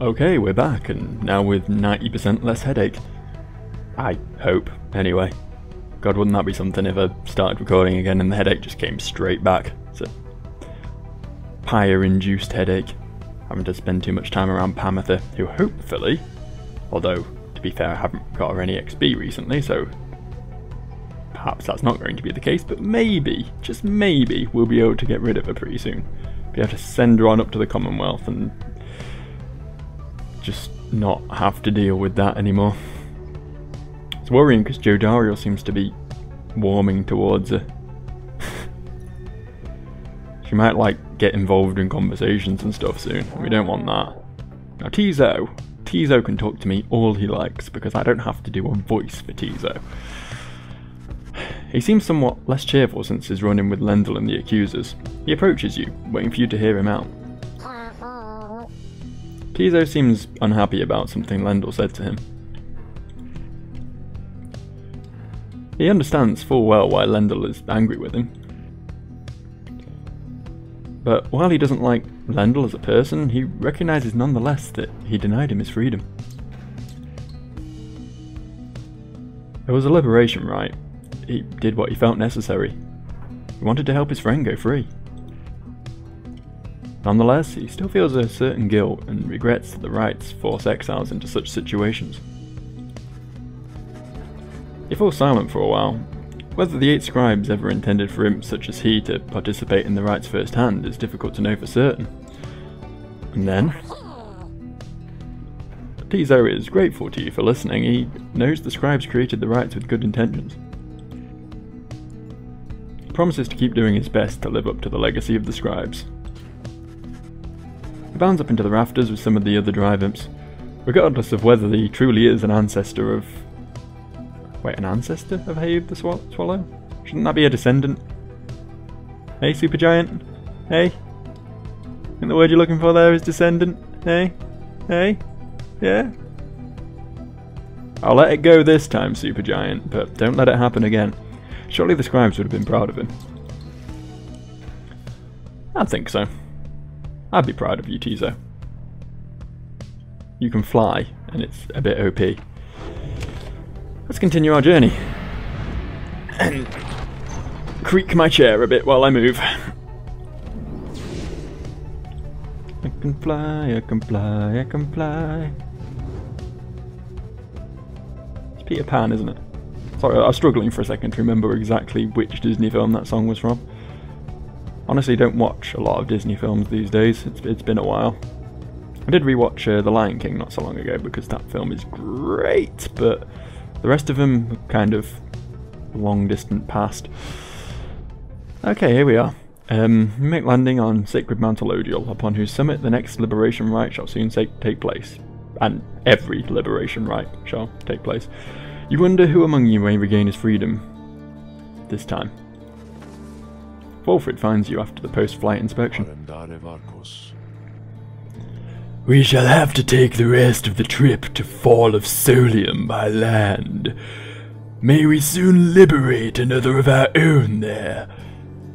Okay, we're back, and now with 90% less headache. I hope, anyway. God, wouldn't that be something if I started recording again and the headache just came straight back. It's a Pyre-induced headache. Having to spend too much time around Pamitha, who hopefully, although, to be fair, I haven't got her any XP recently, so perhaps that's not going to be the case, but maybe, just maybe, we'll be able to get rid of her pretty soon. Be able to send her on up to the Commonwealth and just not have to deal with that anymore. It's worrying because Joe Dario seems to be warming towards her. She might like get involved in conversations and stuff soon, and we don't want that. Now Tizo can talk to me all he likes because I don't have to do a voice for Tizo. He seems somewhat less cheerful since his run-in with Lendl and the accusers. He approaches you, waiting for you to hear him out. Tizo seems unhappy about something Lendl said to him. He understands full well why Lendl is angry with him. But while he doesn't like Lendl as a person, he recognises nonetheless that he denied him his freedom. There was a liberation rite. He did what he felt necessary. He wanted to help his friend go free. Nonetheless, he still feels a certain guilt and regrets that the rites force exiles into such situations. He falls silent for a while. Whether the 8 scribes ever intended for imps such as he to participate in the rites firsthand is difficult to know for certain. And then Tizo is grateful to you for listening. He knows the scribes created the rites with good intentions. He promises to keep doing his best to live up to the legacy of the scribes. He bounds up into the rafters with some of the other drive imps, regardless of whether he truly is an ancestor of... Wait, an ancestor of Have the Swallow? Shouldn't that be a descendant? Hey, Supergiant? Hey? I think the word you're looking for there is descendant? Hey? Hey? Yeah? I'll let it go this time, Supergiant, but don't let it happen again. Surely the scribes would have been proud of him. I think so. I'd be proud of you, Tizo. You can fly, and it's a bit OP. Let's continue our journey. And creak my chair a bit while I move. I can fly, I can fly, I can fly. It's Peter Pan, isn't it? Sorry, I was struggling for a second to remember exactly which Disney film that song was from. Honestly, don't watch a lot of Disney films these days. It's been a while. I did rewatch The Lion King not so long ago because that film is great, but the rest of them are kind of long distant past. Okay, here we are. We make landing on Sacred Mount Elodial, upon whose summit the next liberation rite shall soon take place. And every liberation rite shall take place. You wonder who among you may regain his freedom this time. Wolfred finds you after the post-flight inspection. We shall have to take the rest of the trip to Fall of Solium by land. May we soon liberate another of our own there.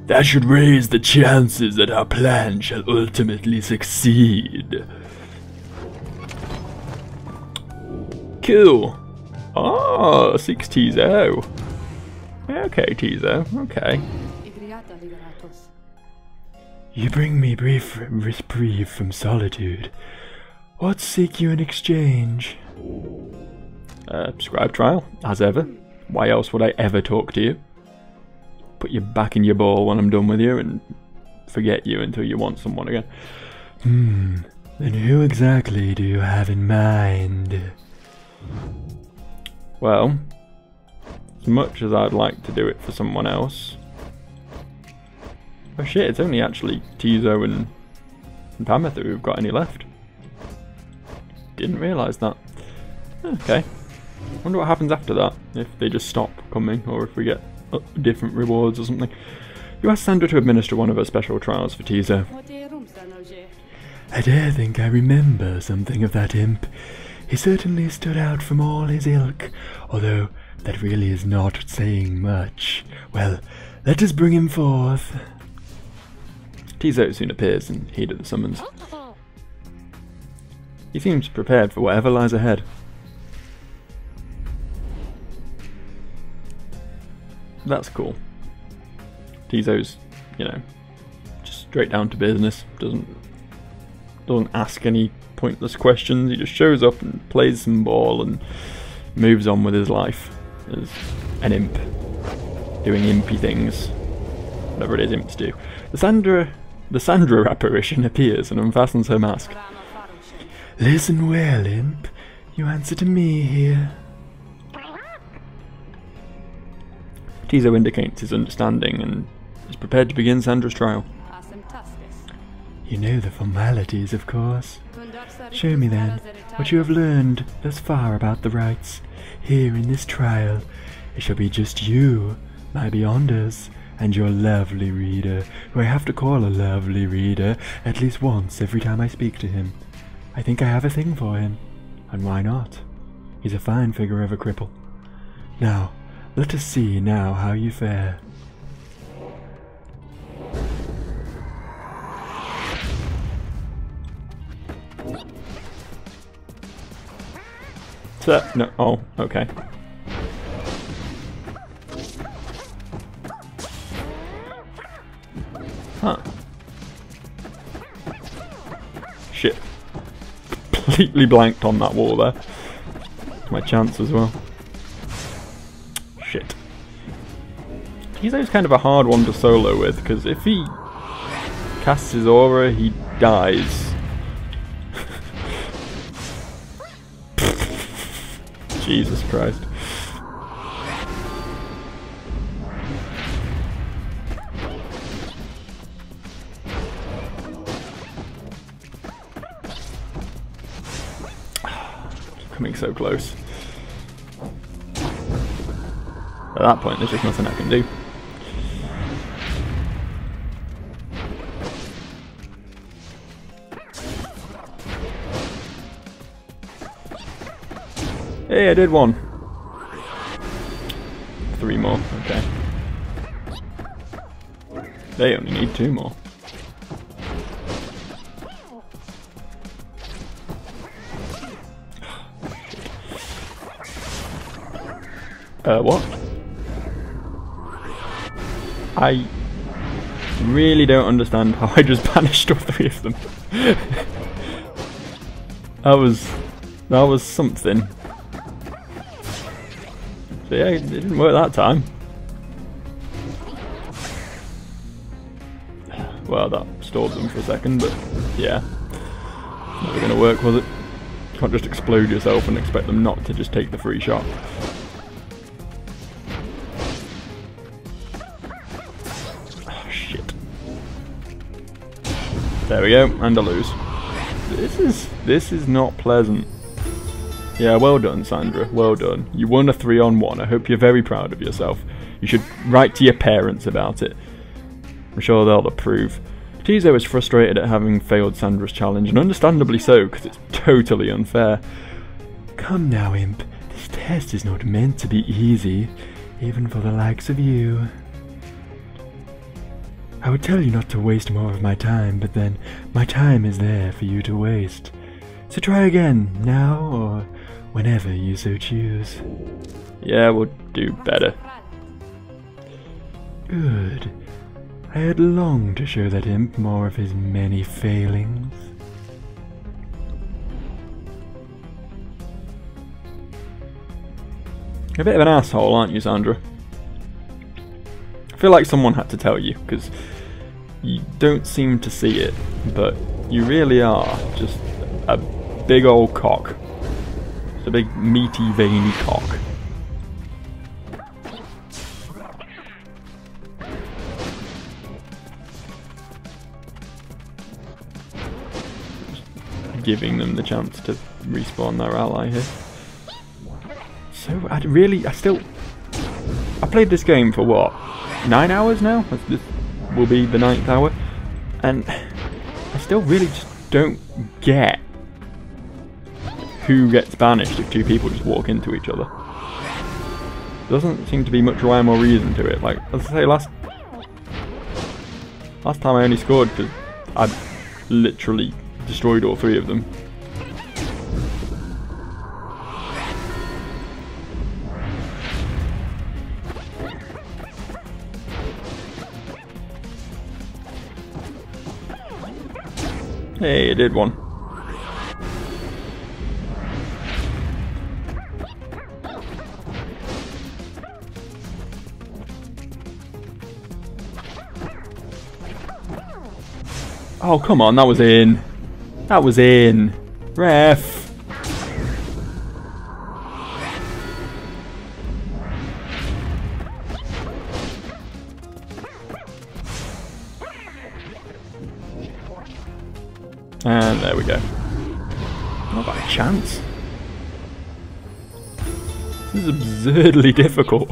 That should raise the chances that our plan shall ultimately succeed. Cool. Oh, 6 Tizo. Okay, Tizo, okay. You bring me reprieve from solitude. What seek you in exchange? Scribe trial, as ever. Why else would I ever talk to you? Put you back in your ball when I'm done with you and forget you until you want someone again. Then who exactly do you have in mind? Well, as much as I'd like to do it for someone else... Oh shit, it's only actually Tizo and Pamitha who've got any left. Didn't realise that. Okay. Wonder what happens after that, if they just stop coming, or if we get different rewards or something. You asked Sandra to administer one of her special trials for Tizo. I dare think I remember something of that imp. He certainly stood out from all his ilk, although that really is not saying much. Well, let us bring him forth. Tizo soon appears in heed of the summons. He seems prepared for whatever lies ahead. That's cool. Tizo's, you know, just straight down to business. Doesn't ask any pointless questions. He just shows up and plays some ball and moves on with his life as an imp, doing impy things, whatever it is imps do. The Sandra apparition appears and unfastens her mask. Listen well, imp. You answer to me here. Tizo indicates his understanding and is prepared to begin Sandra's trial. You know the formalities, of course. Show me then what you have learned thus far about the rites. Here in this trial, it shall be just you, my beyonders, and your lovely reader, who I have to call a lovely reader at least once every time I speak to him. I think I have a thing for him, and why not? He's a fine figure of a cripple. Now, let us see now how you fare. No, oh, okay. Huh. Shit. Completely blanked on that wall there. It's my chance as well. Shit. Tizo's kind of a hard one to solo with, because if he casts his aura, he dies. Jesus Christ. Coming so close. At that point, there's just nothing I can do. Hey, I did one. 3 more, okay. They only need 2 more. What? I really don't understand how I just banished all 3 of them. That was something. So yeah, it didn't work that time. Well, that stalled them for a second, but yeah. Never gonna work, was it? You can't just explode yourself and expect them not to just take the free shot. Oh, shit. There we go, and I lose. This is not pleasant. Yeah, well done, Sandra. Well done. You won a 3-on-1. I hope you're very proud of yourself. You should write to your parents about it. I'm sure they'll approve. Tizo is frustrated at having failed Sandra's challenge, and understandably so, because it's totally unfair. Come now, imp. This test is not meant to be easy, even for the likes of you. I would tell you not to waste more of my time, but then my time is there for you to waste. So try again, now or whenever you so choose. Yeah, we'll do better. Good. I had longed to show that imp more of his many failings. You're a bit of an asshole, aren't you, Sandra? I feel like someone had to tell you, because you don't seem to see it, but you really are just a big old cock. It's a big meaty, veiny cock. Just giving them the chance to respawn their ally here. So I played this game for what? 9 hours now? This will be the 9th hour, and I still really just don't get who gets banished if 2 people just walk into each other. There doesn't seem to be much rhyme or reason to it. Like, as I say, last time I only scored because I literally destroyed all 3 of them. Hey, it did one. Oh, come on, that was in. That was in. Ref. And there we go. Not by a chance. This is absurdly difficult.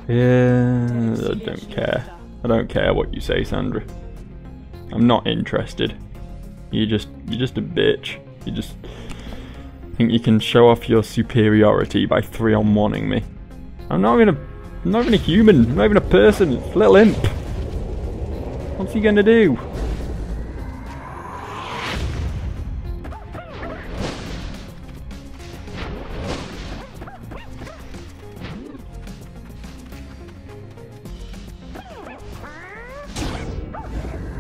Yeah, I don't care. I don't care what you say, Sandra. I'm not interested. You're just a bitch. You just think you can show off your superiority by 3-on-1ing me. I'm not even a human. I'm not even a person. It's a little imp. What's he gonna do?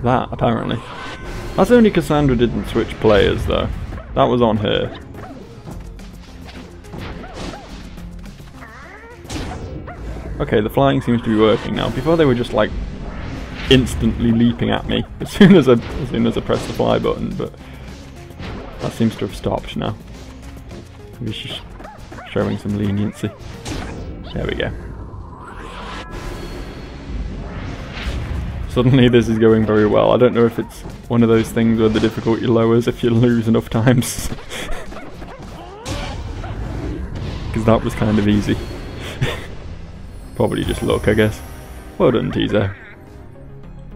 That, apparently. That's only Cassandra didn't switch players, though. That was on her. Okay, the flying seems to be working now. Before they were just like instantly leaping at me as soon as I press the fly button, but that seems to have stopped now. Maybe she's showing some leniency. There we go. Suddenly this is going very well. I don't know if it's one of those things where the difficulty lowers if you lose enough times. Because that was kind of easy. Probably just luck, I guess. Well done, Tizo.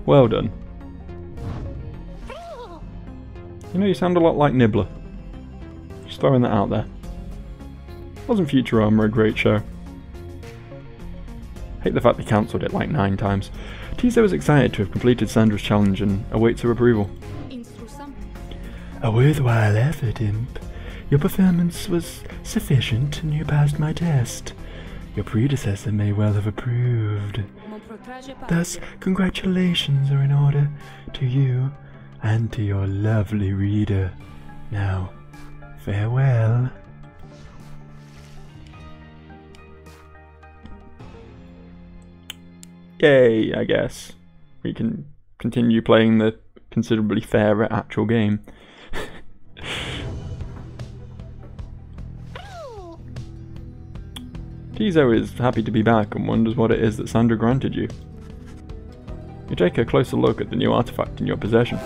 Well done. You know, you sound a lot like Nibbler. Just throwing that out there. Wasn't Futurama a great show? Hate the fact they cancelled it like 9 times. Tizo is excited to have completed Sandra's challenge and awaits her approval. A worthwhile effort, Imp. Your performance was sufficient and you passed my test. Your predecessor may well have approved. Thus, congratulations are in order to you and to your lovely reader. Now, farewell. Yay, I guess. We can continue playing the considerably fairer actual game. Tizo is happy to be back and wonders what it is that Sandra granted you. You take a closer look at the new artifact in your possession.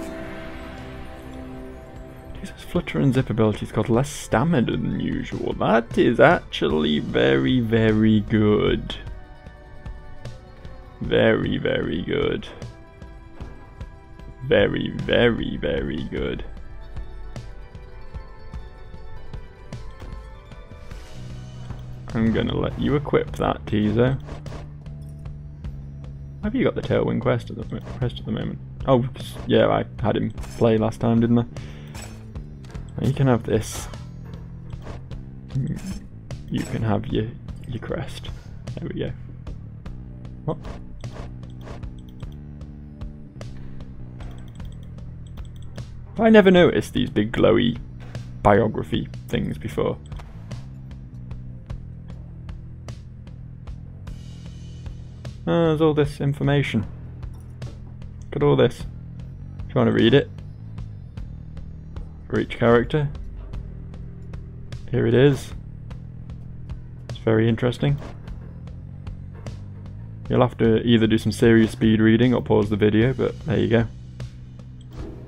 Tizo's flutter and zip ability's got less stamina than usual. That is actually very, very good. Very, very good. Very, very, very good. I'm gonna let you equip that, Tizo. Have you got the Tailwind quest at the moment? Oh, yeah, I had him play last time, didn't I? Now you can have this. You can have your crest. There we go. What? I never noticed these big glowy biography things before. Oh, there's all this information. Look at all this. Do you want to read it? For each character. Here it is. It's very interesting. You'll have to either do some serious speed reading or pause the video, but there you go.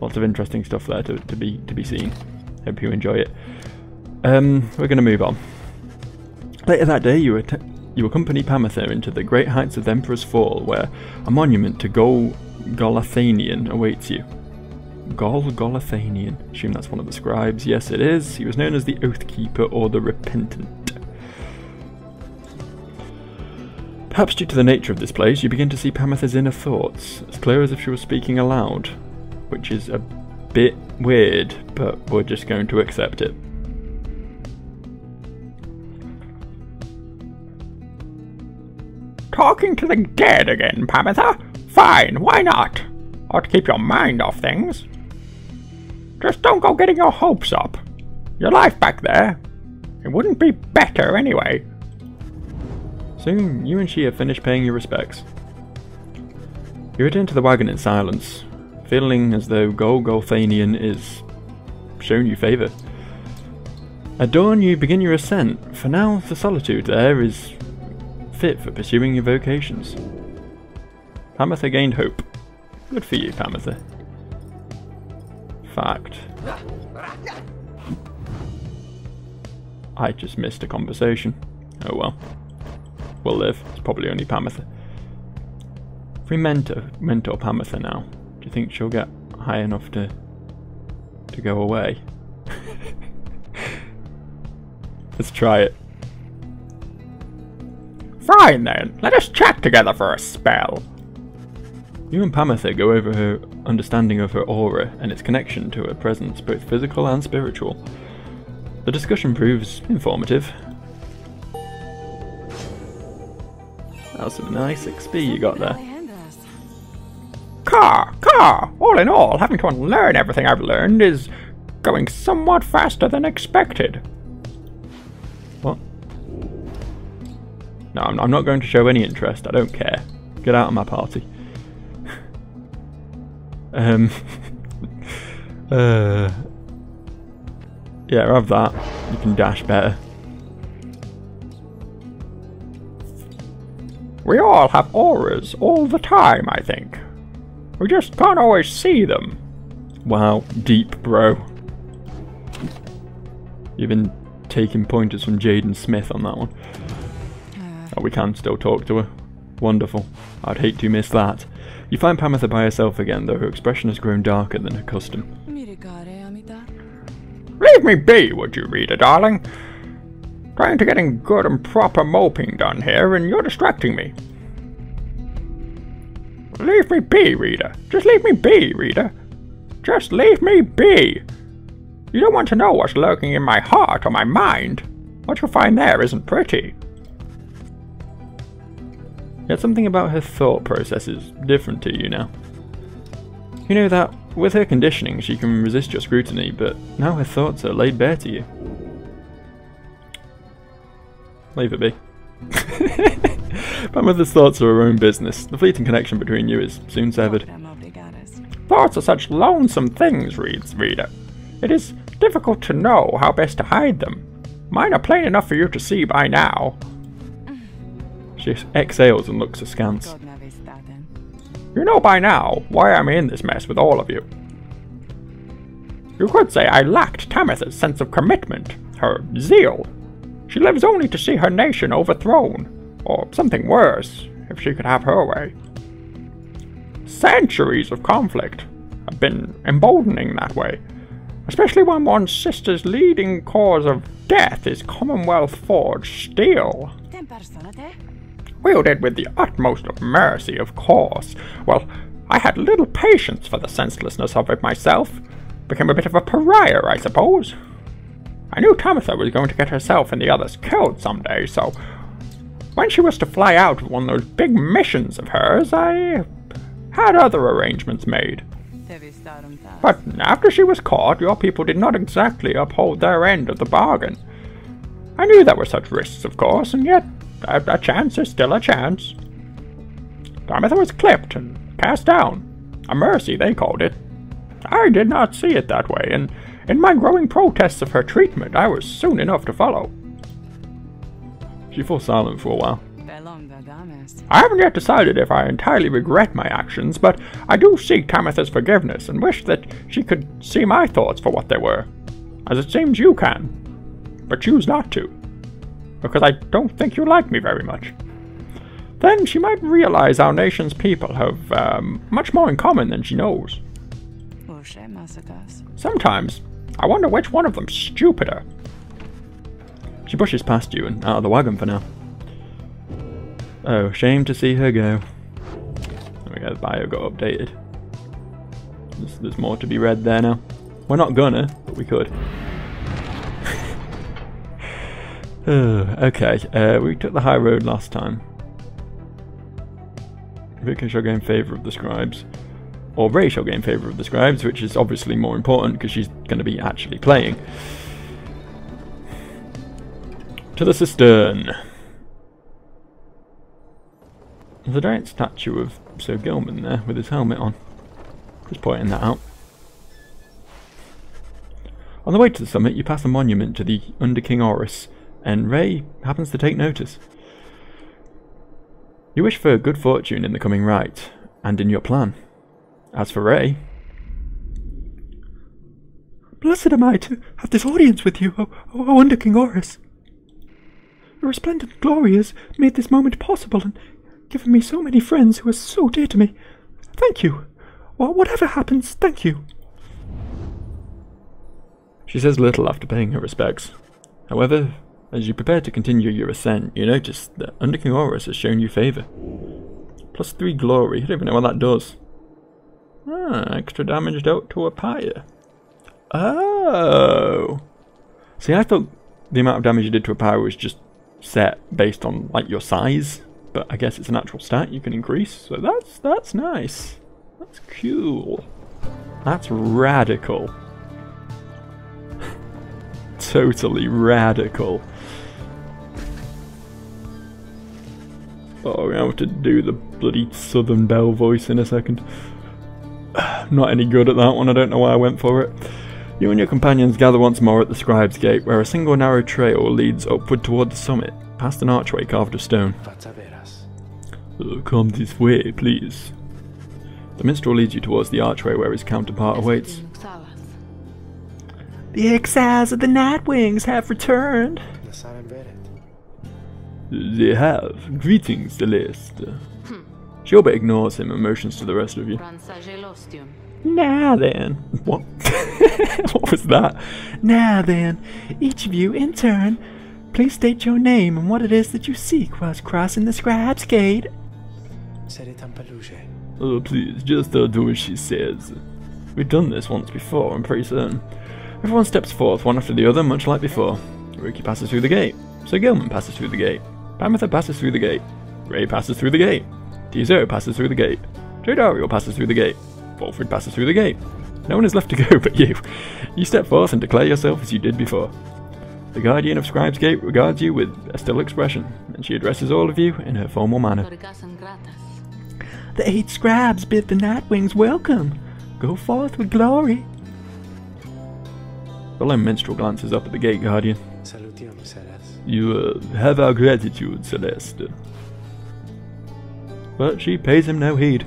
Lots of interesting stuff there to be seen. Hope you enjoy it. We're going to move on. Later that day, you accompany Pamitha into the great heights of the Emperor's Fall, where a monument to Golathanian awaits you. Golathanian. Assume that's one of the scribes. Yes, it is. He was known as the Oathkeeper or the Repentant. Perhaps due to the nature of this place, you begin to see Pamitha's inner thoughts, as clear as if she was speaking aloud, which is a bit weird, but we're just going to accept it. Talking to the dead again, Pamitha? Fine, why not? Ought to keep your mind off things. Just don't go getting your hopes up. Your life back there, it wouldn't be better anyway. Soon, you and she have finished paying your respects. You return to the wagon in silence, feeling as though Golgothanian is showing you favour. At dawn, you begin your ascent, for now the solitude there is fit for pursuing your vocations. Pamitha gained hope. Good for you, Pamitha. Fact. I just missed a conversation. Oh well. We'll live. It's probably only Pamitha. Free mentor Pamitha now. Do you think she'll get high enough to go away? Let's try it. Fine then, let us chat together for a spell. You and Pamitha go over her understanding of her aura and its connection to her presence, both physical and spiritual. The discussion proves informative. That was some nice XP you got there. Caw! All in all, having to unlearn everything I've learned is going somewhat faster than expected. What? No, I'm not going to show any interest. I don't care. Get out of my party. Yeah, have that. You can dash better. We all have auras all the time, I think. We just can't always see them. Wow, deep, bro. You've been taking pointers from Jaden Smith on that one. Oh, we can still talk to her. Wonderful. I'd hate to miss that. You find Pamitha by herself again, though her expression has grown darker than her custom. Leave me be, would you, Rita, darling? Trying to getting good and proper moping done here, and you're distracting me. Leave me be, Rita. Just leave me be, Rita. Just leave me be. You don't want to know what's lurking in my heart or my mind. What you'll find there isn't pretty. Yet something about her thought process is different to you now. You know that with her conditioning she can resist your scrutiny, but now her thoughts are laid bare to you. Leave it be. Pamitha's thoughts are her own business. The fleeting connection between you is soon severed. Thoughts are such lonesome things, Rita. It is difficult to know how best to hide them. Mine are plain enough for you to see by now. She exhales and looks askance. You know by now why I'm in this mess with all of you. You could say I lacked Tamitha's sense of commitment, her zeal. She lives only to see her nation overthrown, or something worse, if she could have her way. Centuries of conflict have been emboldening that way, especially when one's sister's leading cause of death is Commonwealth forged steel. Wielded with the utmost of mercy, of course. Well, I had little patience for the senselessness of it myself. Became a bit of a pariah, I suppose. I knew Tamitha was going to get herself and the others killed someday, so when she was to fly out with one of those big missions of hers, I had other arrangements made. But after she was caught, your people did not exactly uphold their end of the bargain. I knew there were such risks, of course, and yet a chance is still a chance. Tamitha was clipped and cast down. A mercy, they called it. I did not see it that way, and in my growing protests of her treatment, I was soon enough to follow. She falls silent for a while. I haven't yet decided if I entirely regret my actions, but I do seek Tamitha's forgiveness and wish that she could see my thoughts for what they were, as it seems you can, but choose not to, because I don't think you like me very much. Then she might realize our nation's people have much more in common than she knows. Sometimes I wonder which one of them's stupider. She pushes past you and out of the wagon for now. Oh, shame to see her go. There we go, the bio got updated. There's more to be read there now. We're not gonna, but we could. Okay, we took the high road last time. Vicar shall gain favour of the scribes. Or Ray shall gain favour of the scribes, which is obviously more important because she's going to be actually playing. To the cistern. There's a giant statue of Sir Gilman there with his helmet on. Just pointing that out. On the way to the summit, you pass a monument to the Under King Horus, and Ray happens to take notice. You wish for good fortune in the coming rite, and in your plan. As for Ray... Blessed am I to have this audience with you, O Under King Horus. Your resplendent glory has made this moment possible, and given me so many friends who are so dear to me. Thank you. Whatever happens, thank you. She says little after paying her respects. However, as you prepare to continue your ascent, you notice that Under King Horus has shown you favour. +3 glory, I don't even know what that does. Extra damage dealt to a Pyre. Oh! See, I thought the amount of damage you did to a Pyre was just set based on, like, your size. But I guess it's an actual stat you can increase, so that's nice. That's cool. That's radical. Totally radical. Oh, I'm going to have to do the bloody Southern Belle voice in a second. Not any good at that one, I don't know why I went for it. You and your companions gather once more at the Scribe's Gate, where a single narrow trail leads upward toward the summit, past an archway carved of stone. Come this way, please. The minstrel leads you towards the archway where his counterpart awaits. The exiles of the Nightwings have returned. They have. Greetings, Celeste. Shilba ignores him and motions to the rest of you. Now then. What? What was that? Now then, each of you in turn, please state your name and what it is that you seek whilst crossing the Scribe's Gate. Oh, please, just do as she says. We've done this once before, I'm pretty certain. Everyone steps forth, one after the other, much like before. Rookie passes through the gate. Sir Gilman passes through the gate. Pamitha passes through the gate. Ray passes through the gate. Tizo passes through the gate. Jodario passes through the gate. Fulfrid passes through the gate. No one is left to go but you. You step forth and declare yourself as you did before. The Guardian of Scribe's Gate regards you with a still expression, and she addresses all of you in her formal manner. The 8 scribes bid the Nightwings welcome. Go forth with glory. The lone minstrel glances up at the Gate Guardian. You have our gratitude, Celeste. But she pays him no heed.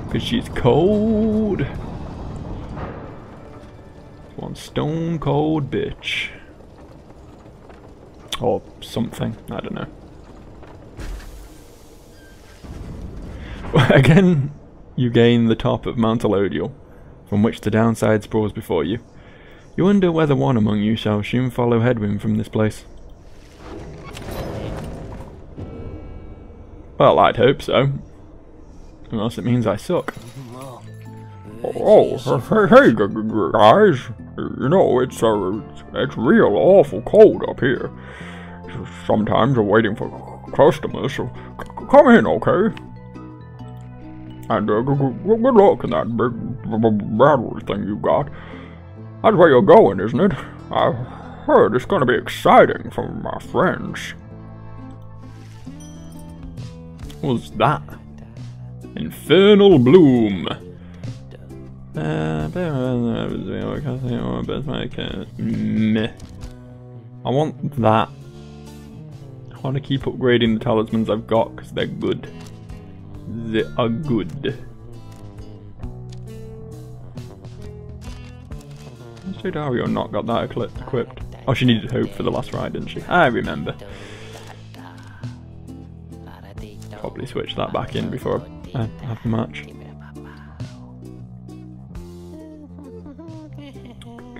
Because she's cold. One stone cold bitch. Or something, I don't know. Again, you gain the top of Mount Elodial, from which the downside sprawls before you. You wonder whether one among you shall soon follow headwind from this place. Well, I'd hope so. Unless it means I suck. Oh, hey guys. You know, it's real awful cold up here. Sometimes we're waiting for customers, so come in, okay? And good luck in that big battery thing you got. That's where you're going, isn't it? I heard it's going to be exciting from my friends. What's that? Infernal Bloom. Meh. I want that. I want to keep upgrading the talismans I've got because they're good. They are good. So Dario not got that equipped. Oh, she needed hope for the last ride, didn't she? I remember. Probably switch that back in before I have the match.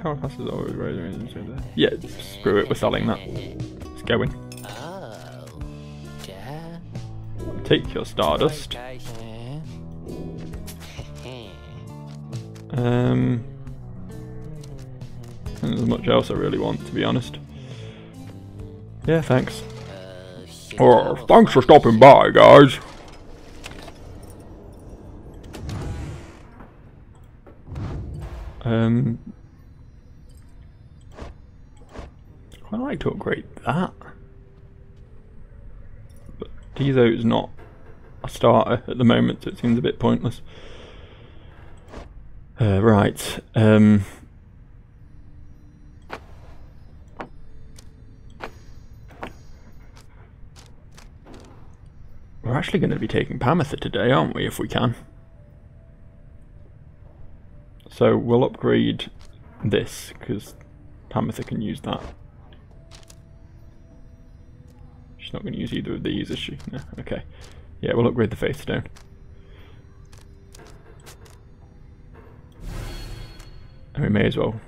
Car passes always right. Yeah, screw it, we're selling that. It's going. Take your Stardust. There's much else I really want, to be honest. Yeah, thanks. Oh, thanks for stopping by, guys. I'd like to upgrade that. But Tizo's not a starter at the moment, so it seems a bit pointless. Right. We're actually going to be taking Pamitha today, aren't we, if we can? So we'll upgrade this, because Pamitha can use that. She's not going to use either of these, is she? No, okay. Yeah, we'll upgrade the Faith Stone. And we may as well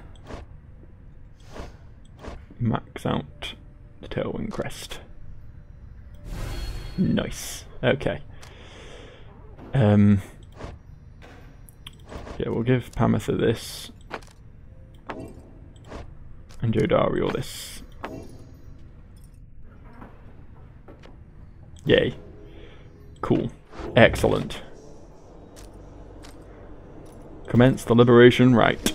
max out the Tailwind Crest. Nice. Okay. Yeah, we'll give Pamitha this. And Jodariel this. Yay. Cool. Excellent. Commence the liberation rite.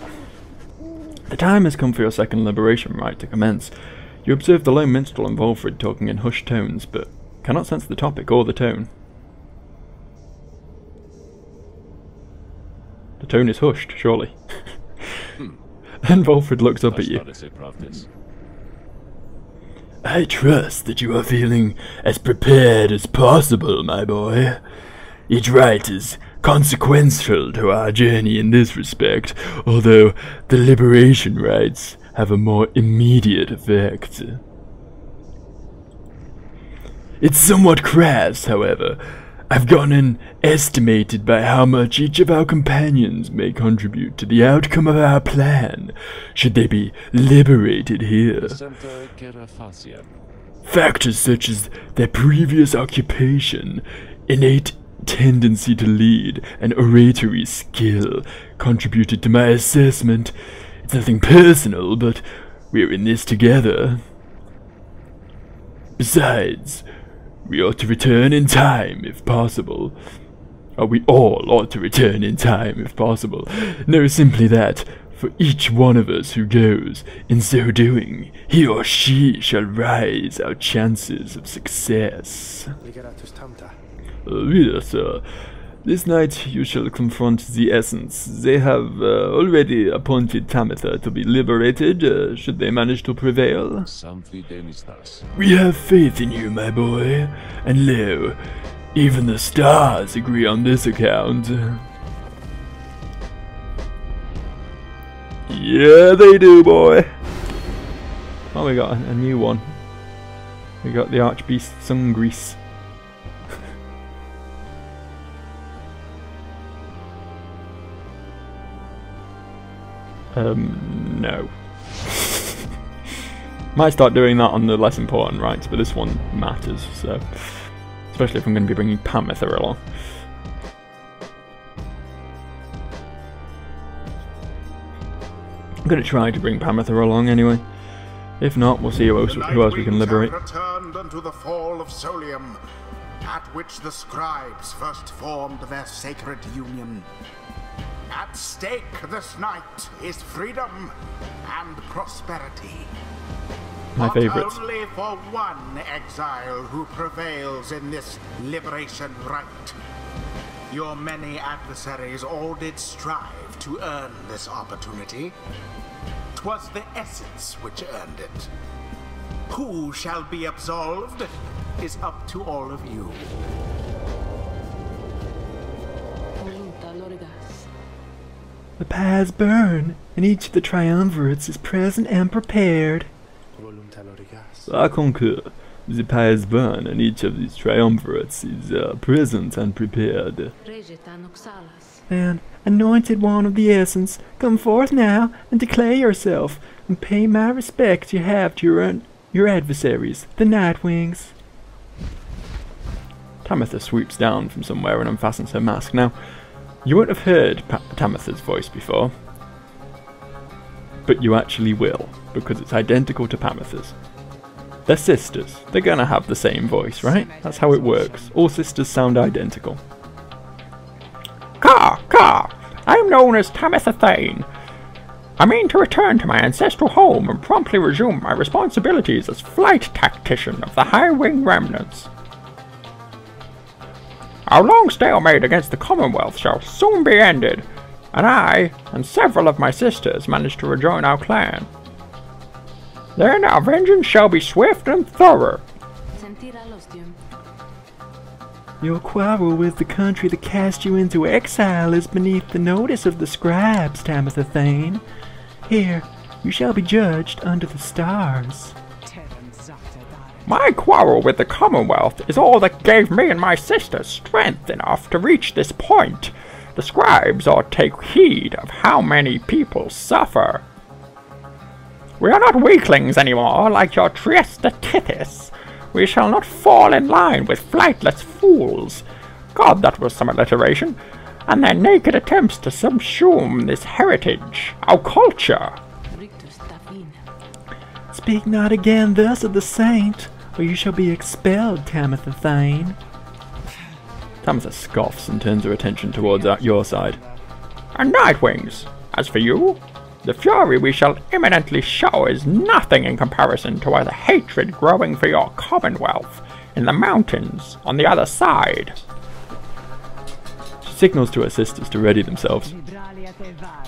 The time has come for your second liberation rite to commence. You observe the lone minstrel and Volfred talking in hushed tones, but cannot sense the topic or the tone. The tone is hushed, surely. And Volfred looks up at you. I trust that you are feeling as prepared as possible, my boy. Each rite is consequential to our journey in this respect, although the liberation rites have a more immediate effect. It's somewhat crass, however. I've gone and estimated by how much each of our companions may contribute to the outcome of our plan, should they be liberated here. Factors such as their previous occupation, innate tendency to lead, and oratory skill contributed to my assessment. It's nothing personal, but we're in this together. Besides, we ought to return in time, if possible. Or we all ought to return in time, if possible. No, simply that, for each one of us who goes, in so doing, he or she shall rise our chances of success. Yes, this night you shall confront the Essence. They have already appointed Pamitha to be liberated, should they manage to prevail. We have faith in you, my boy, and lo, even the stars agree on this account. Yeah, they do, boy. Oh, we got a new one. We got the Archbeast Sungrease. No. Might start doing that on the less important rights, but this one matters, so. Especially if I'm going to be bringing Pamitha along. I'm going to try to bring Pamitha along anyway. If not, we'll see who else we can liberate. Returned unto the fall of Solium, at which the scribes first formed their sacred union. At stake this night is freedom and prosperity. My favourites. But only for one exile who prevails in this liberation rite. Your many adversaries all did strive to earn this opportunity. 'Twas the Essence which earned it. Who shall be absolved is up to all of you. The pyres burn, and each of the triumvirates is present and prepared. I concur. The pyres burn, and each of these triumvirates is present and prepared. Then, anointed one of the Essence, come forth now and declare yourself, and pay my respects you have to your adversaries, the Nightwings. Pamitha swoops down from somewhere and unfastens her mask. Now, you won't have heard Pamitha's voice before, but you actually will, because it's identical to Pamitha's. They're sisters. They're gonna have the same voice, right? That's how it works. All sisters sound identical. Caw, caw! I'm known as Tamitha Thane. I mean to return to my ancestral home and promptly resume my responsibilities as flight tactician of the High Wing Remnants. Our long stalemate against the Commonwealth shall soon be ended, and I and several of my sisters managed to rejoin our clan. Then our vengeance shall be swift and thorough. Your quarrel with the country that cast you into exile is beneath the notice of the scribes, Tamitha Thane. Here, you shall be judged under the stars. My quarrel with the Commonwealth is all that gave me and my sisters strength enough to reach this point. The scribes ought to take heed of how many people suffer. We are not weaklings anymore, like your Trieste Tithys. We shall not fall in line with flightless fools. God, that was some alliteration. And their naked attempts to subsume this heritage, our culture. Speak not again thus of the saint, or you shall be expelled, Tamitha Thane. Tamitha scoffs and turns her attention towards your side. And Nightwings, as for you, the fury we shall imminently show is nothing in comparison to the hatred growing for your commonwealth in the mountains on the other side. She signals to her sisters to ready themselves.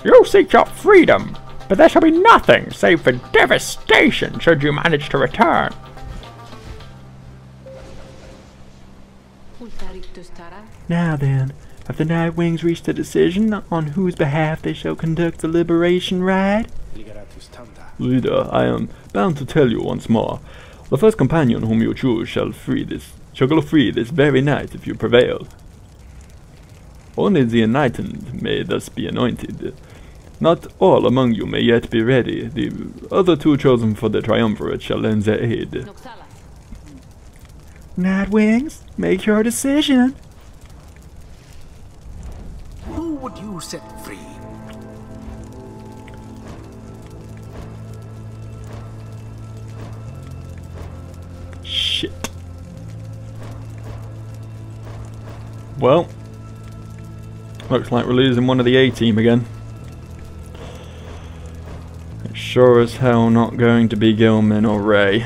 You seek your freedom, but there shall be nothing save for devastation should you manage to return. Now then, have the Nightwings reached a decision on whose behalf they shall conduct the liberation ride? Leader, I am bound to tell you once more. The first companion whom you choose shall go free this very night if you prevail. Only the enlightened may thus be anointed. Not all among you may yet be ready. The other two chosen for the triumvirate shall lend their aid. Nightwings, make your decision. Who would you set free? Shit. Well, looks like we're losing one of the A-team again. It's sure as hell not going to be Gilman or Ray.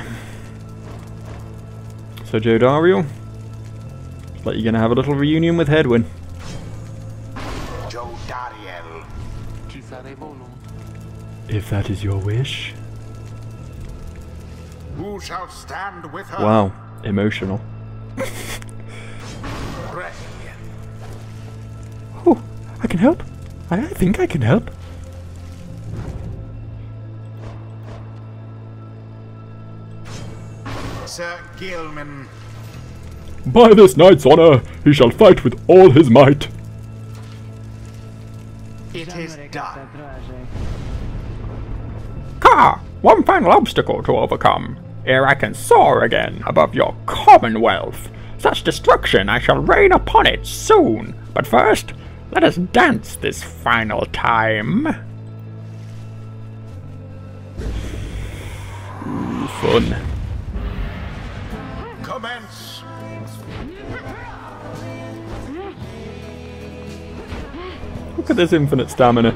So Joe Dario, looks like you're going to have a little reunion with Hedwyn. Joe Dariel. If that is your wish. Who shall stand with her? Wow, emotional. Ray. Oh, I can help. I think I can help. Sir Gilman. By this knight's honor, he shall fight with all his might. It is done. Ka! One final obstacle to overcome, ere I can soar again above your commonwealth. Such destruction I shall rain upon it soon. But first, let us dance this final time. Ooh, fun. Commence. Look at this infinite stamina.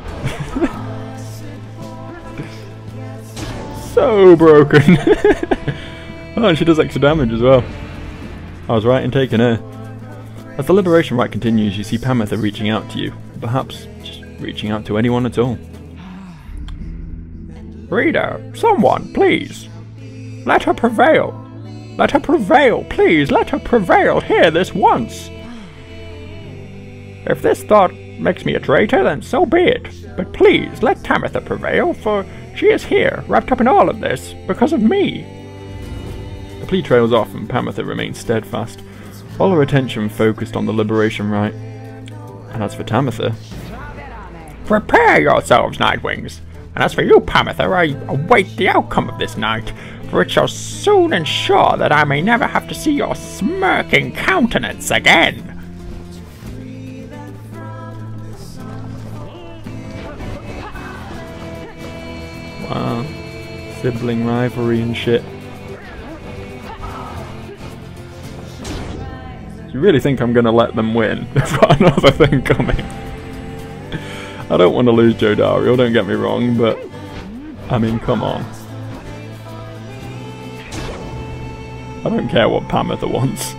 So broken. Oh, and she does extra damage as well. I was right in taking her. As the liberation rite continues, you see Pamitha reaching out to you. Perhaps just reaching out to anyone at all. Reader, someone, please. Let her prevail. Let her prevail, please. Let her prevail here this once. If this thought makes me a traitor, then so be it. But please, let Tamitha prevail, for she is here, wrapped up in all of this, because of me. The plea trails off and Pamitha remains steadfast, all her attention focused on the liberation rite. And as for Tamitha... Prepare yourselves, Nightwings. And as for you, Pamitha, I await the outcome of this night, for it shall soon ensure that I may never have to see your smirking countenance again. Wow. Sibling rivalry and shit. You really think I'm gonna let them win? I've got another thing coming. I don't want to lose Joe Dario, don't get me wrong, but I mean, come on. I don't care what Pamitha wants.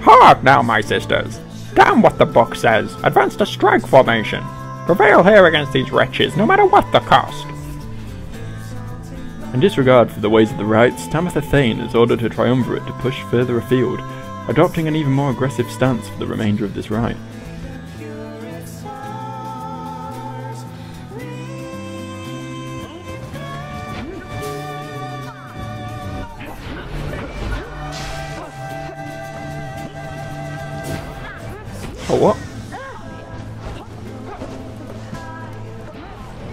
Hard now, my sisters. Damn what the book says. Advance to strike formation. Prevail here against these wretches, no matter what the cost. In disregard for the ways of the rights, Tamitha Thane has ordered her triumvirate to push further afield, adopting an even more aggressive stance for the remainder of this rite. Oh, what?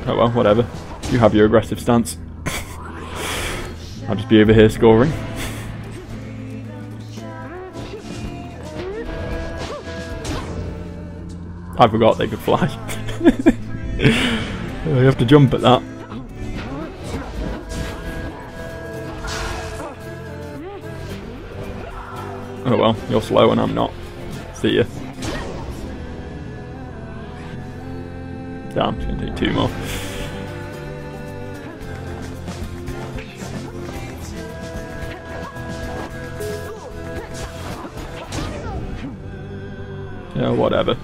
Oh well, whatever. You have your aggressive stance. I'll just be over here scoring. I forgot they could fly. You have to jump at that. Oh well, you're slow and I'm not. See ya. Damn, it's gonna take 2 more. Yeah, whatever.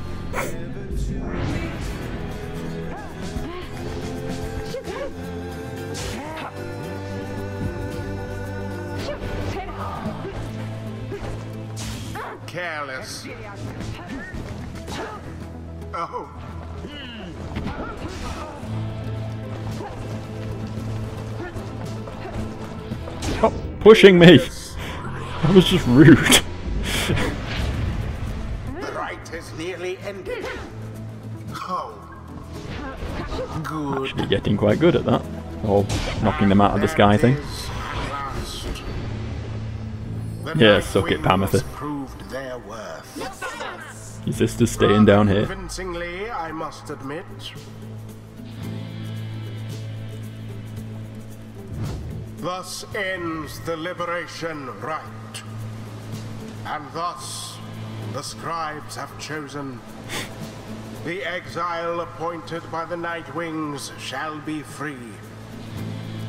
Careless. Oh. Stop pushing me! That was just rude. The rite is nearly ended. Oh. Good. Actually getting quite good at that. Oh, knocking them out of the sky thing. Yeah, suck it, Pamitha. Proved their worth. Your sister's staying down here. Convincingly, I must admit. Thus ends the liberation rite. And thus the scribes have chosen. The exile appointed by the Night Wings shall be free.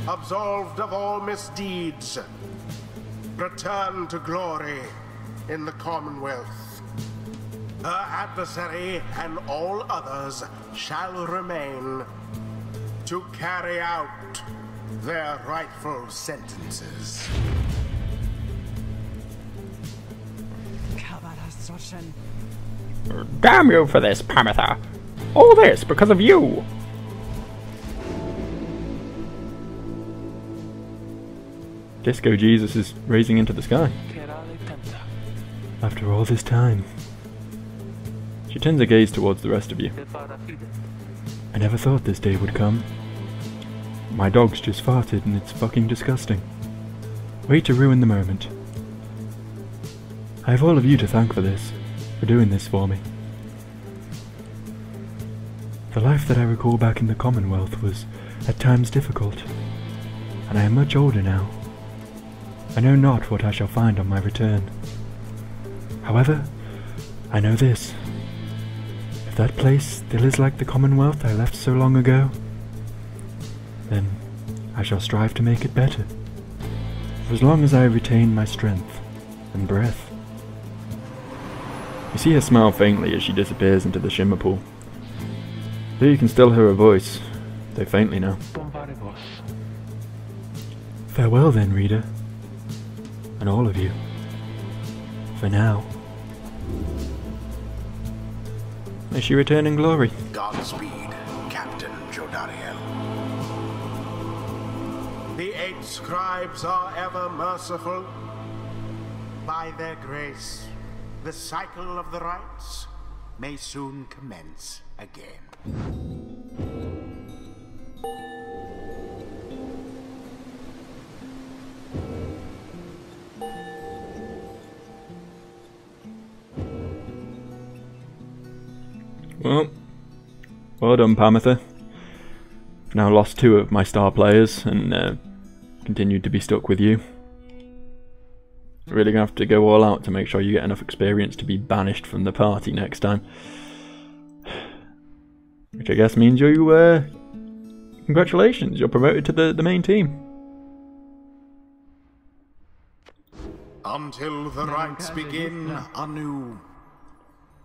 Absolved of all misdeeds. Return to glory in the commonwealth. Her adversary and all others shall remain to carry out their rightful sentences. Damn you for this, Pamitha. All this because of you. Disco Jesus is raising into the sky. After all this time. She turns her gaze towards the rest of you. I never thought this day would come. My dog's just farted and it's fucking disgusting. Way to ruin the moment. I have all of you to thank for this, for doing this for me. The life that I recall back in the Commonwealth was at times difficult, and I am much older now. I know not what I shall find on my return. However, I know this. If that place still is like the Commonwealth I left so long ago, then I shall strive to make it better, for as long as I retain my strength and breath. You see her smile faintly as she disappears into the shimmer pool. Though you can still hear her voice, though faintly now. Farewell then, reader, and all of you, for now. May she return in glory. Godspeed, Captain Jodariel. The 8 scribes are ever merciful. By their grace, the cycle of the rites may soon commence again. Well done, Pamitha. Now lost 2 of my star players and continued to be stuck with you. Really gonna have to go all out to make sure you get enough experience to be banished from the party next time. Which I guess means you, congratulations, you're promoted to the main team. Until the rites begin anew.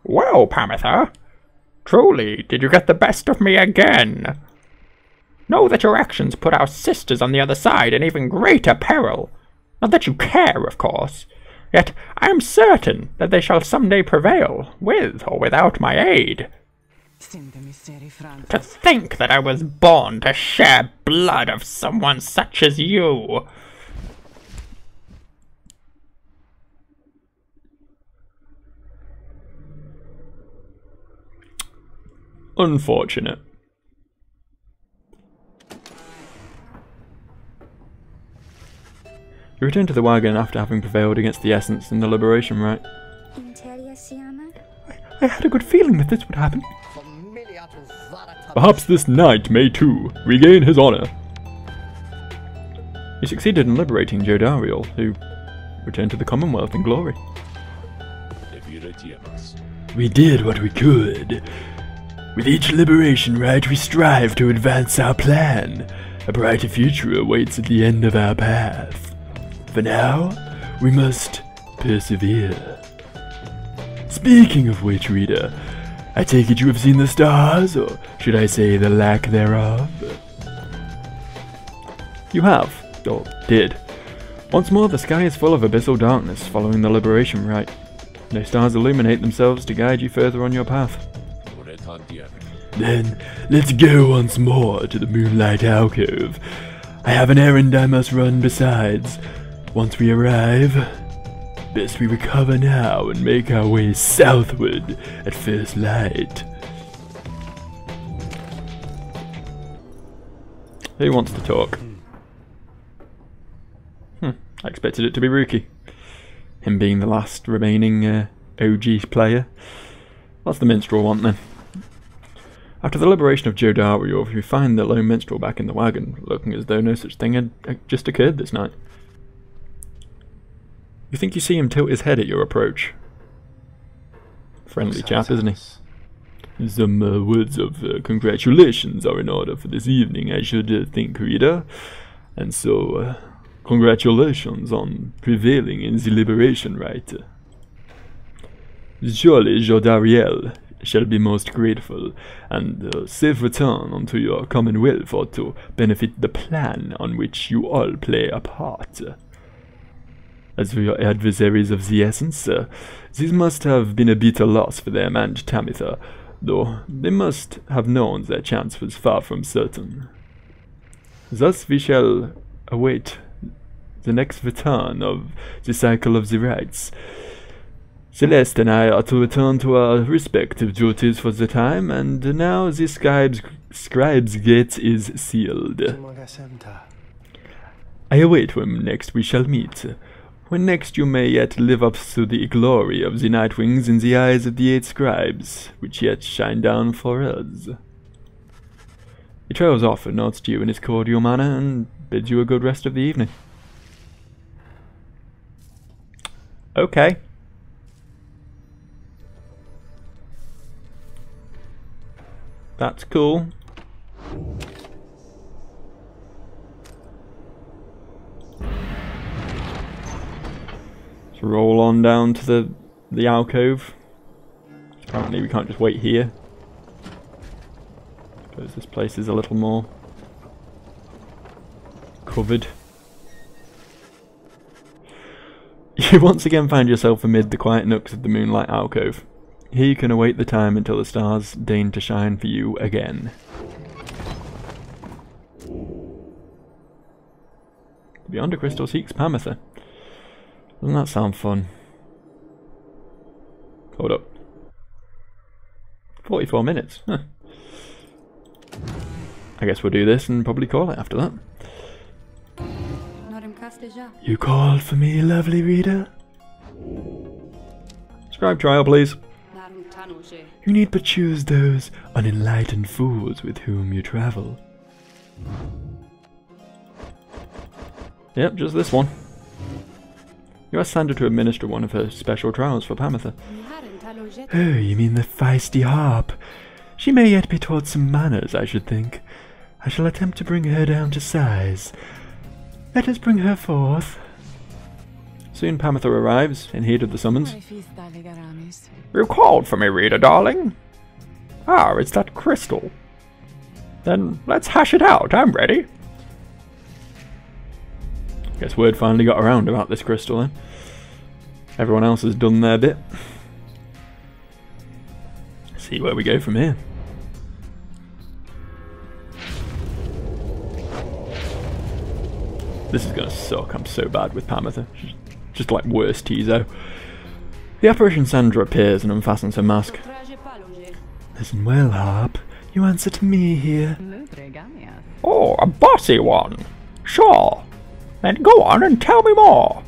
Well, Pamitha, truly, did you get the best of me again? Know that your actions put our sisters on the other side in even greater peril. Not that you care, of course. Yet I am certain that they shall someday prevail, with or without my aid. To think that I was born to share blood of someone such as you. Unfortunate. You return to the wagon after having prevailed against the essence in the liberation rite. I had a good feeling that this would happen. Perhaps this knight may too regain his honor. You succeeded in liberating Jodariel, who returned to the Commonwealth in glory. We did what we could. With each liberation rite, we strive to advance our plan. A brighter future awaits at the end of our path. For now, we must persevere. Speaking of which, Rita, I take it you have seen the stars, or should I say the lack thereof? You have, or did. Once more, the sky is full of abyssal darkness following the liberation rite. No stars illuminate themselves to guide you further on your path. Then, let's go once more to the Moonlight Alcove. I have an errand I must run besides. Once we arrive, best we recover now and make our way southward at first light. Who wants to talk? I expected it to be Ruki. Him being the last remaining OG player. What's the minstrel want then? After the liberation of Jodariel, you find the lone minstrel back in the wagon, looking as though no such thing had just occurred this night. You think you see him tilt his head at your approach. Friendly chap, isn't he? Some words of congratulations are in order for this evening, I should think, Rita. And so, congratulations on prevailing in the liberation rite. Surely Jodariel shall be most grateful, and safe return unto your commonwealth ought to benefit the plan on which you all play a part. As for your adversaries of the essence, this must have been a bitter loss for them and Tamitha, though they must have known their chance was far from certain. Thus we shall await the next return of the cycle of the rites. Celeste and I are to return to our respective duties for the time, and now the scribe's gate is sealed. I await when next we shall meet. When next you may yet live up to the glory of the Nightwings in the eyes of the 8 scribes, which yet shine down for us. He trails off and nods to you in his cordial manner, and bids you a good rest of the evening. Okay. That's cool. Let's roll on down to the alcove. Apparently we can't just wait here. Suppose this place is a little more covered. You once again find yourself amid the quiet nooks of the Moonlight Alcove. Here you can await the time until the stars deign to shine for you again. Beyond a crystal seeks Pamitha. Doesn't that sound fun? Hold up. 44 minutes. Huh. I guess we'll do this and probably call it after that. You called for me, lovely Rita? Scribe trial, please. You need but choose those unenlightened fools with whom you travel. Yep, just this one. You asked Sandra to administer one of her special trials for Pamitha. Oh, you mean the feisty harp? She may yet be taught some manners, I should think. I shall attempt to bring her down to size. Let us bring her forth. Soon Pamitha arrives, in heed of the summons. You called for me, reader darling? Ah, it's that crystal. Then let's hash it out, I'm ready. Guess word finally got around about this crystal then. Everyone else has done their bit. See where we go from here. This is gonna suck. I'm so bad with Pamitha. She's just like worse Tizo. The apparition Sandra appears and unfastens her mask. Listen well, Harp. You answer to me here. Oh, a bossy one. Sure. Then go on and tell me more.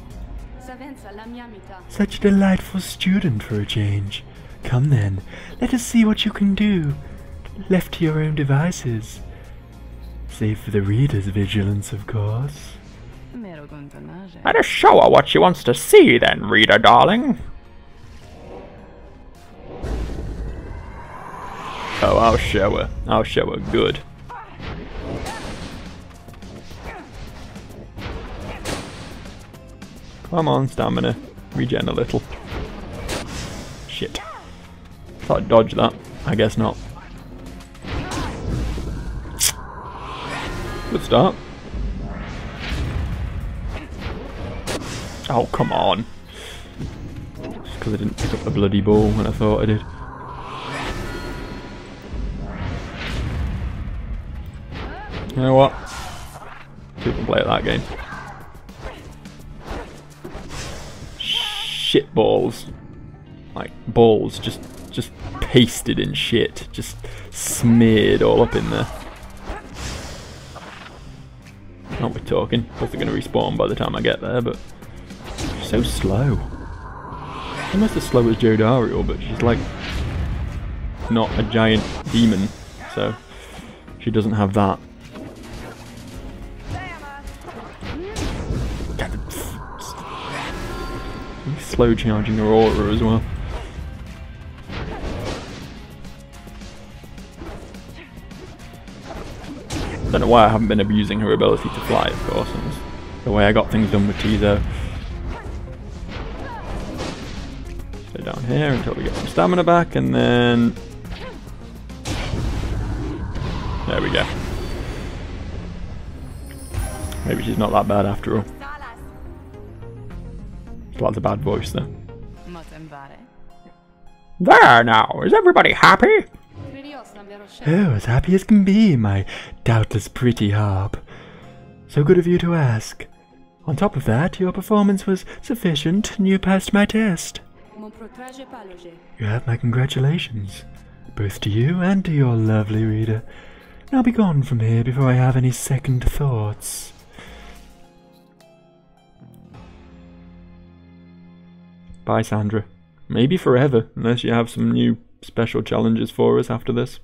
Such a delightful student for a change. Come then, let us see what you can do. Left to your own devices. Save for the reader's vigilance, of course. Let us show her what she wants to see then, reader darling. Oh, I'll show her. I'll show her good. Come on, stamina. Regen a little. Shit. Thought I'd dodge that. I guess not. Good start. Oh, come on. Just because I didn't pick up the bloody ball when I thought I did. You know what? People play at that game. Shit balls. Like balls just pasted in shit. Just smeared all up in there. Not we're talking. Of course they're going to respawn by the time I get there, but so slow. Almost as slow as Jodariel, but she's like not a giant demon, so she doesn't have that. Slow charging her aura as well. Don't know why I haven't been abusing her ability to fly, of course, and it's the way I got things done with Tizo. Stay down here until we get some stamina back, and then there we go. Maybe she's not that bad after all. Still has a bad voice though. There now, is everybody happy? Oh, as happy as can be, my doubtless pretty Harp. So good of you to ask. On top of that, your performance was sufficient and you passed my test. You have my congratulations, both to you and to your lovely reader. Now be gone from here before I have any second thoughts. Bye, Sandra. Maybe forever, unless you have some new special challenges for us after this.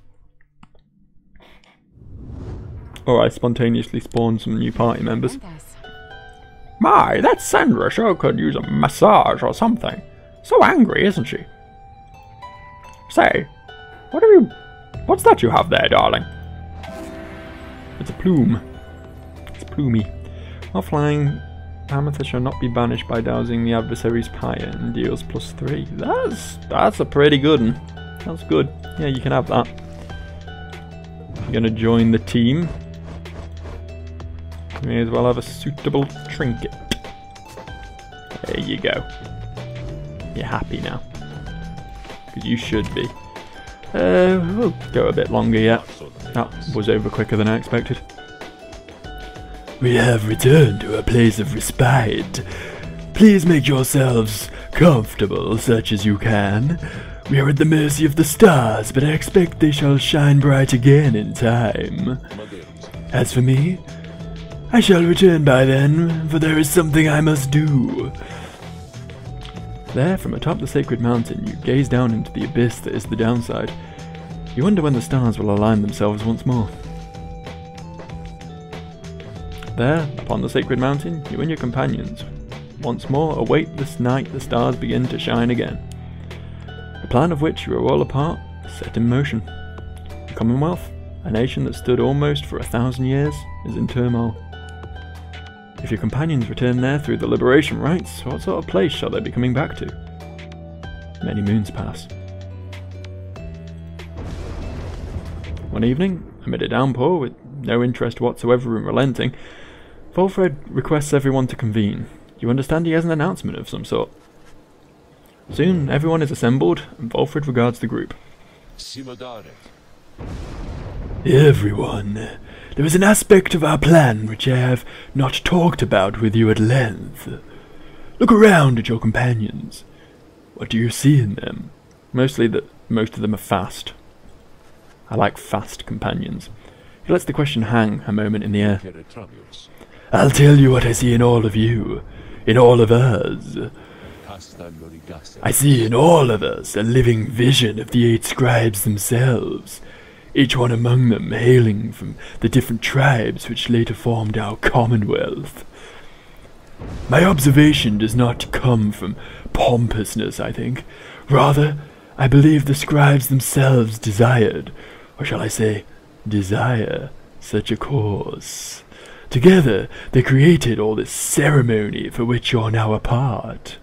Or I spontaneously spawn some new party members. My, that Sandra sure could use a massage or something. So angry, isn't she? Say, what's that you have there, darling? It's a plume. It's plumey. While flying, Pamitha shall not be banished by dousing the adversaries' Pyre and deals +3. That's a pretty good one. That's good. Yeah, you can have that. If you're gonna join the team, you may as well have a suitable trinket. There you go. You're happy now. Because you should be. We'll go a bit longer yet. That was over quicker than I expected. We have returned to a place of respite. Please make yourselves comfortable, such as you can. We are at the mercy of the stars, but I expect they shall shine bright again in time. As for me, I shall return by then, for there is something I must do. There, from atop the sacred mountain, you gaze down into the abyss that is the downside. You wonder when the stars will align themselves once more. There, upon the sacred mountain, you and your companions once more await this night the stars begin to shine again. The plan of which you are all a part is set in motion. The Commonwealth, a nation that stood almost for 1,000 years, is in turmoil. If your companions return there through the liberation rites, what sort of place shall they be coming back to? Many moons pass. One evening, amid a downpour with no interest whatsoever in relenting, Volfred requests everyone to convene. You understand he has an announcement of some sort. Soon, everyone is assembled, and Volfred regards the group. Everyone, there is an aspect of our plan which I have not talked about with you at length. Look around at your companions. What do you see in them? Mostly that most of them are fast. I like fast companions. He lets the question hang a moment in the air. I'll tell you what I see in all of you, in all of us. I see in all of us a living vision of the 8 scribes themselves, each one among them hailing from the different tribes which later formed our commonwealth. My observation does not come from pompousness, I think. Rather, I believe the scribes themselves desired, or shall I say, desire, such a course. Together, they created all this ceremony for which you're now a part.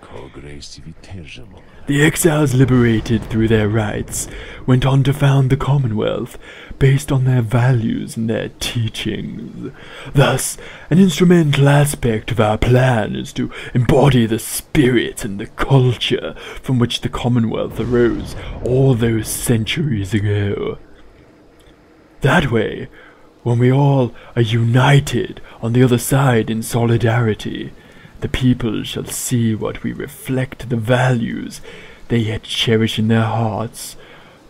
The exiles liberated through their rites went on to found the Commonwealth based on their values and their teachings. Thus, an instrumental aspect of our plan is to embody the spirit and the culture from which the Commonwealth arose all those centuries ago. That way, when we all are united on the other side in solidarity, the people shall see what we reflect the values they yet cherish in their hearts,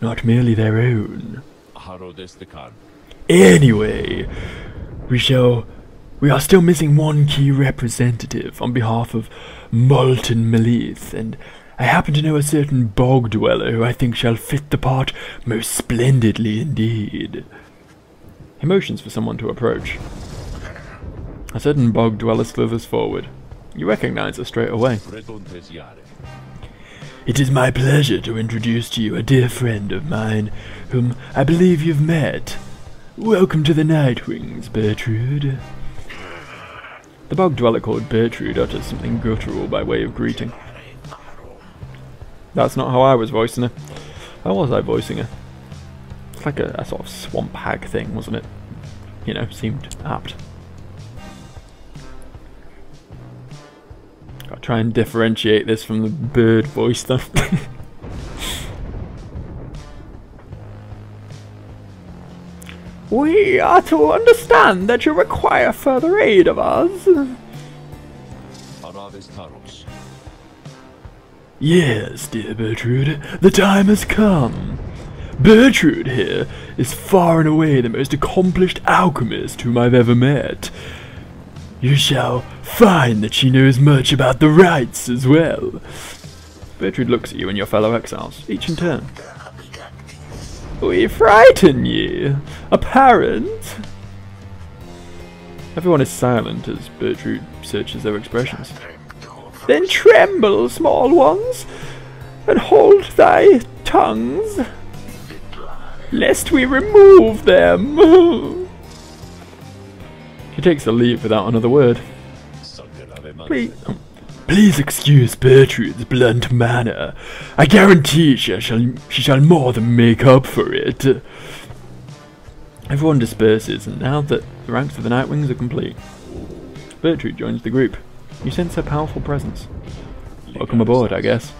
not merely their own. Anyway, we are still missing one key representative on behalf of Molten Melith, and I happen to know a certain bog dweller who I think shall fit the part most splendidly indeed. He motions for someone to approach. A certain bog dweller slithers forward. You recognize her straight away. It is my pleasure to introduce to you a dear friend of mine, whom I believe you've met. Welcome to the Nightwings, Bertrude. The bog dweller called Bertrude utters something guttural by way of greeting. That's not how I was voicing her. How was I voicing her? It's like a sort of swamp hag thing, wasn't it? You know, seemed apt. Gotta try and differentiate this from the bird voice stuff. We are to understand that you require further aid of us. Yes, dear Bertrude, the time has come. Bertrude here is far and away the most accomplished alchemist whom I've ever met. You shall find that she knows much about the rites as well. Bertrude looks at you and your fellow exiles, each in turn. We frighten ye, apparent. Everyone is silent as Bertrude searches their expressions. Then tremble, small ones, and hold thy tongues, lest we remove them. She takes the leap without another word. Please excuse Bertrude's blunt manner. I guarantee she shall more than make up for it. Everyone disperses, and now that the ranks of the Nightwings are complete, Bertrude joins the group. You sense her powerful presence. Welcome aboard, I guess.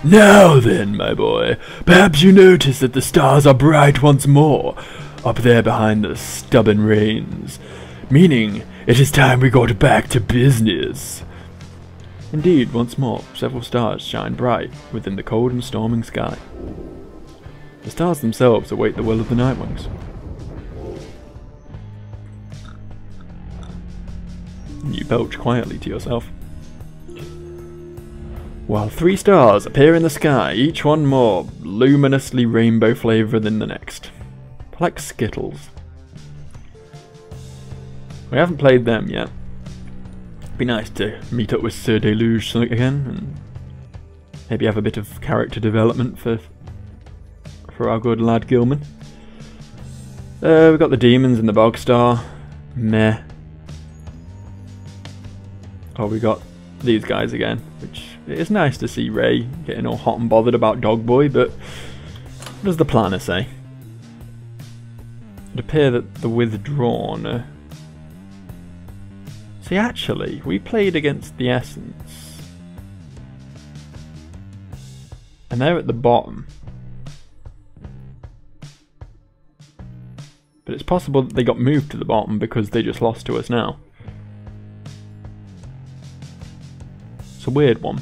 Now then, my boy, perhaps you notice that the stars are bright once more, up there behind the stubborn rains, meaning it is time we got back to business. Indeed, once more, several stars shine bright within the cold and storming sky. The stars themselves await the will of the Nightwings. You belch quietly to yourself. While 3 stars appear in the sky, each one more luminously rainbow flavoured than the next. Like Skittles. We haven't played them yet. It'd be nice to meet up with Sir Deluge again, and maybe have a bit of character development for our good lad Gilman. We've got the demons in the Bogstar. Meh. Oh, we got these guys again, which it is nice to see Ray getting all hot and bothered about Dogboy, but what does the planner say? It appears that the withdrawn... See, actually, we played against the Essence. And they're at the bottom. But it's possible that they got moved to the bottom because they just lost to us now. It's a weird one.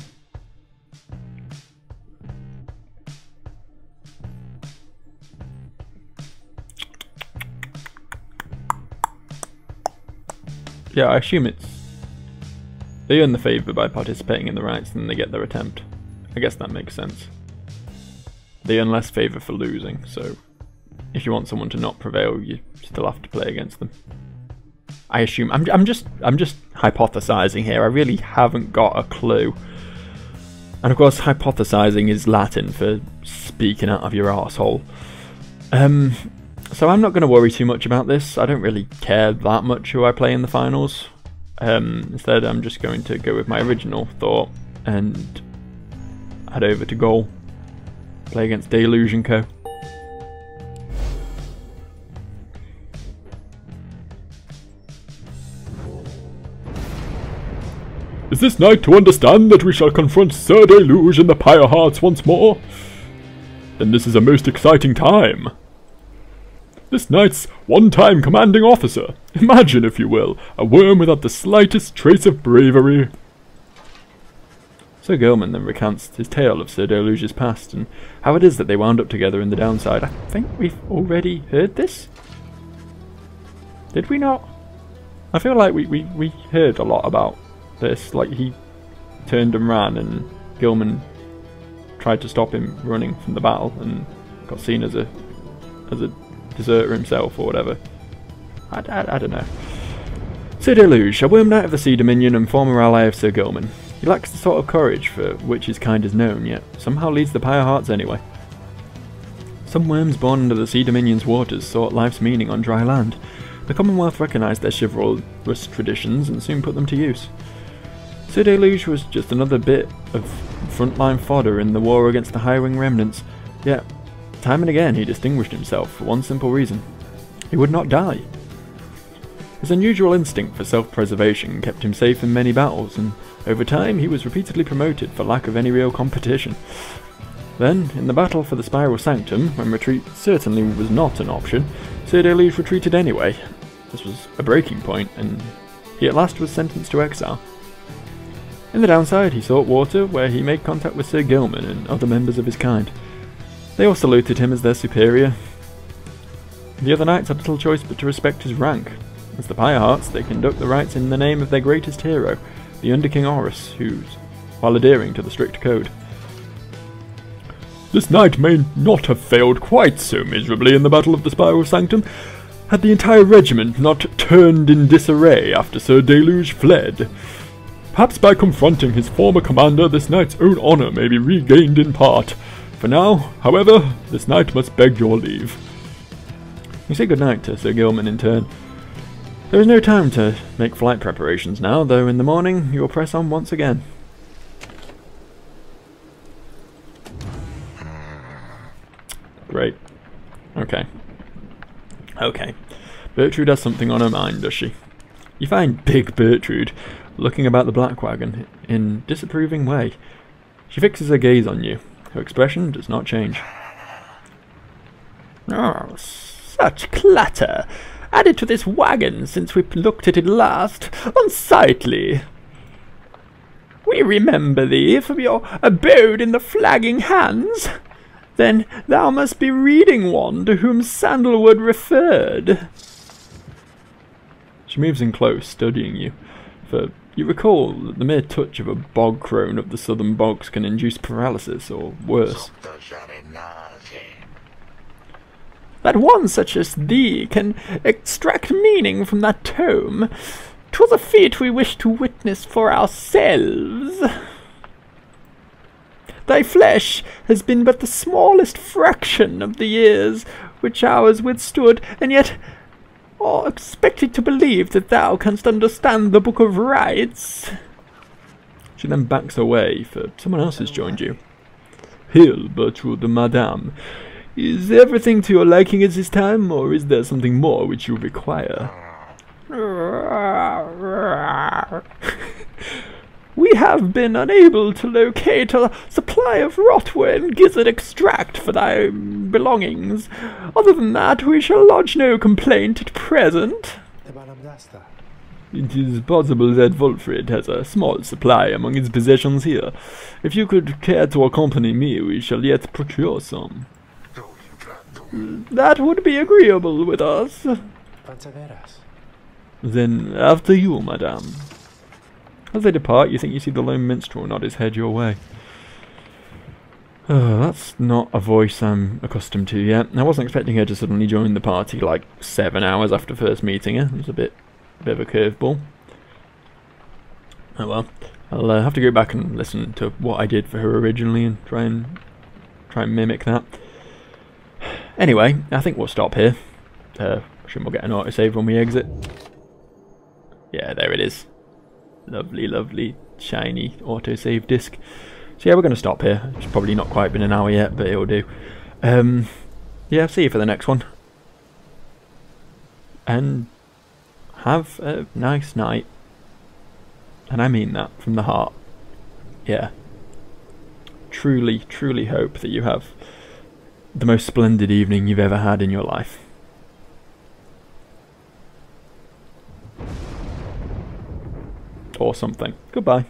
Yeah, I assume it's... They earn the favour by participating in the rites and they get their attempt. I guess that makes sense. They earn less favour for losing, so... If you want someone to not prevail, you still have to play against them. I assume... I'm just hypothesizing here. I really haven't got a clue. And of course, hypothesizing is Latin for speaking out of your arsehole. So I'm not going to worry too much about this. I don't really care that much who I play in the finals. Instead, I'm just going to go with my original thought and head over to goal. Play against Deluge & Co. Is this night to understand that we shall confront Sir Deluge and the Pyre Hearts once more? Then this is a most exciting time. This knight's one-time commanding officer. Imagine, if you will, a worm without the slightest trace of bravery. Sir Gilman then recounts his tale of Sir Deluge's past and how it is that they wound up together in the downside. I think we've already heard this? Did we not? I feel like we heard a lot about this. Like, he turned and ran and Gilman tried to stop him running from the battle and got seen as a deserter himself or whatever. I don't know. Sir Deluge, a worm knight of the Sea Dominion and former ally of Sir Gilman. He lacks the sort of courage for which his kind is known, yet somehow leads the Pyre Hearts anyway. Some worms born under the Sea Dominion's waters sought life's meaning on dry land. The Commonwealth recognised their chivalrous traditions and soon put them to use. Sir Deluge was just another bit of frontline fodder in the war against the Highwing remnants, yet time and again he distinguished himself for one simple reason. He would not die. His unusual instinct for self-preservation kept him safe in many battles, and over time he was repeatedly promoted for lack of any real competition. Then, in the battle for the Spiral Sanctum, when retreat certainly was not an option, Sir Deluge retreated anyway. This was a breaking point, and he at last was sentenced to exile. In the downside, he sought water, where he made contact with Sir Gilman and other members of his kind. They all saluted him as their superior. The other knights had little choice but to respect his rank. As the Pyre Hearts, they conduct the rites in the name of their greatest hero, the Underking Horus, while adhering to the strict code. This knight may not have failed quite so miserably in the Battle of the Spiral Sanctum, had the entire regiment not turned in disarray after Sir Deluge fled. Perhaps by confronting his former commander, this knight's own honour may be regained in part. For now, however, this knight must beg your leave. You say goodnight to Sir Gilman in turn. There is no time to make flight preparations now, though in the morning you will press on once again. Great. Okay. Bertrude has something on her mind, does she? You find Big Bertrude looking about the black wagon in a disapproving way. She fixes her gaze on you. Her expression does not change. Oh, such clatter! Added to this wagon since we looked at it last. Unsightly! We remember thee from your abode in the flagging hands. Then thou must be reading one to whom Sandalwood referred. She moves in close, studying you, for you recall that the mere touch of a bog crone of the southern bogs can induce paralysis, or worse. That one such as thee can extract meaning from that tome. 'Twas a feat we wished to witness for ourselves. Thy flesh has been but the smallest fraction of the years which ours withstood, and yet are expected to believe that thou canst understand the Book of Rites. She then backs away, for someone else has joined you. Hail, Bertrude, madame. Is everything to your liking at this time, or is there something more which you require? We have been unable to locate a supply of rotware and gizzard extract for thy belongings. Other than that, we shall lodge no complaint at present. It is possible that Wolfrid has a small supply among his possessions here. If you could care to accompany me, we shall yet procure some. That would be agreeable with us. Then after you, madame. As they depart, you think you see the lone minstrel nod his head your way. That's not a voice I'm accustomed to yet. I wasn't expecting her to suddenly join the party like 7 hours after first meeting her. It was a bit of a curveball. Oh well. I'll have to go back and listen to what I did for her originally and try and mimic that. Anyway, I think we'll stop here. Assume we'll get an autosave when we exit. Yeah, there it is. Lovely, lovely, shiny autosave disc. So yeah, we're going to stop here. It's probably not quite been an hour yet, but it'll do. Yeah, see you for the next one. And have a nice night. And I mean that from the heart. Yeah. Truly, truly hope that you have the most splendid evening you've ever had in your life. Or something. Goodbye.